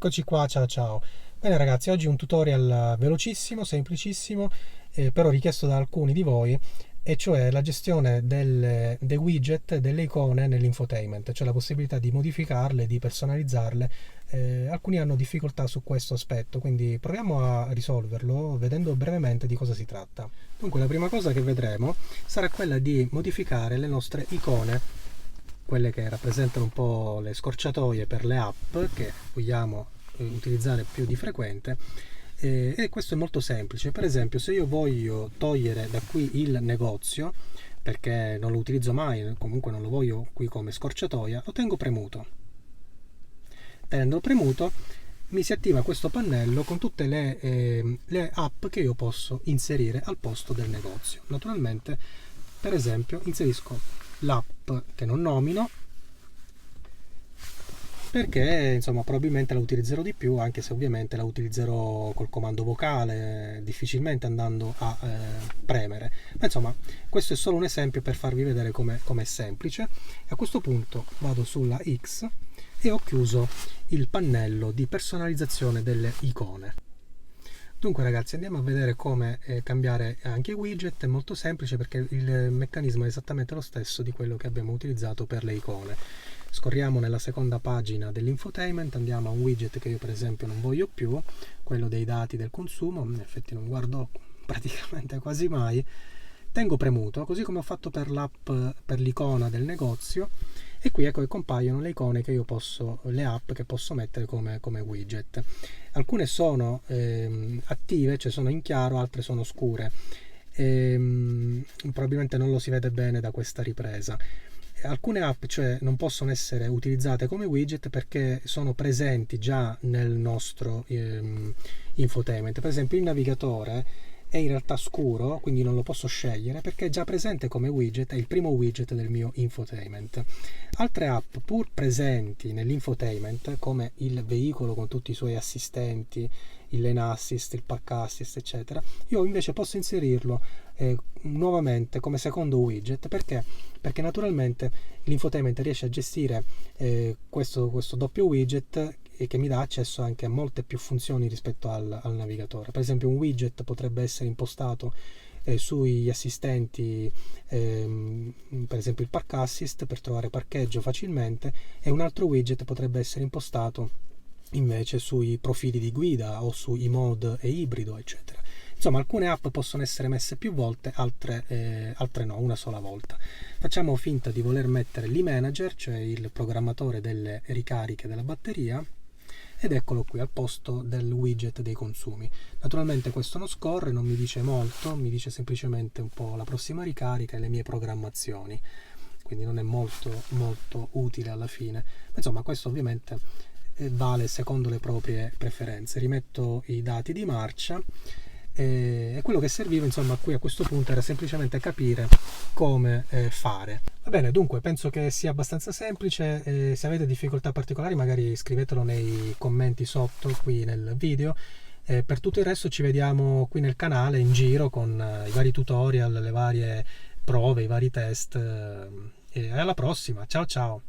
Eccoci qua, ciao ciao. Bene ragazzi, oggi un tutorial velocissimo, semplicissimo, però richiesto da alcuni di voi, e cioè la gestione dei widget, delle icone nell'infotainment, cioè la possibilità di modificarle, di personalizzarle. Alcuni hanno difficoltà su questo aspetto, quindi proviamo a risolverlo vedendo brevemente di cosa si tratta. Dunque, la prima cosa che vedremo sarà quella di modificare le nostre icone, quelle che rappresentano un po' le scorciatoie per le app che vogliamo utilizzare più di frequente. E questo è molto semplice. Per esempio, se io voglio togliere da qui il negozio perché non lo utilizzo mai, comunque non lo voglio qui come scorciatoia, lo tengo premuto. Tenendo premuto mi si attiva questo pannello con tutte le app che io posso inserire al posto del negozio. Naturalmente, per esempio, inserisco l'app che non nomino perché insomma probabilmente la utilizzerò di più, anche se ovviamente la utilizzerò col comando vocale, difficilmente andando a premere. Ma insomma, questo è solo un esempio per farvi vedere come è semplice. E a questo punto vado sulla X e ho chiuso il pannello di personalizzazione delle icone. Dunque ragazzi, andiamo a vedere come cambiare anche i widget. È molto semplice perché il meccanismo è esattamente lo stesso di quello che abbiamo utilizzato per le icone. Scorriamo nella seconda pagina dell'infotainment, andiamo a un widget che io per esempio non voglio più, quello dei dati del consumo. In effetti non guardo praticamente quasi mai. Tengo premuto, così come ho fatto per l'app, per l'icona del negozio, e qui ecco che compaiono le icone che io posso, le app che posso mettere come widget. Alcune sono attive, cioè sono in chiaro, altre sono scure. Probabilmente non lo si vede bene da questa ripresa. Alcune app cioè non possono essere utilizzate come widget perché sono presenti già nel nostro infotainment. Per esempio il navigatore è in realtà scuro, quindi non lo posso scegliere perché è già presente come widget, è il primo widget del mio infotainment. Altre app pur presenti nell'infotainment, come il veicolo con tutti i suoi assistenti, il lane assist, il park assist, eccetera, io invece posso inserirlo nuovamente come secondo widget. Perché naturalmente l'infotainment riesce a gestire questo doppio widget e che mi dà accesso anche a molte più funzioni rispetto al navigatore. Per esempio un widget potrebbe essere impostato sugli assistenti, per esempio il park assist per trovare parcheggio facilmente, e un altro widget potrebbe essere impostato invece sui profili di guida o sui mode e ibrido, eccetera. Insomma, alcune app possono essere messe più volte, altre no, una sola volta. Facciamo finta di voler mettere l'e-manager, cioè il programmatore delle ricariche della batteria, ed eccolo qui al posto del widget dei consumi. Naturalmente questo non scorre, non mi dice molto, mi dice semplicemente un po' la prossima ricarica e le mie programmazioni, quindi non è molto utile alla fine. Insomma, questo ovviamente vale secondo le proprie preferenze. Rimetto i dati di marcia e quello che serviva insomma qui a questo punto era semplicemente capire come fare. Va bene, dunque penso che sia abbastanza semplice. Se avete difficoltà particolari magari scrivetelo nei commenti sotto qui nel video. Per tutto il resto ci vediamo qui nel canale in giro con i vari tutorial, le varie prove, i vari test, e alla prossima, ciao ciao.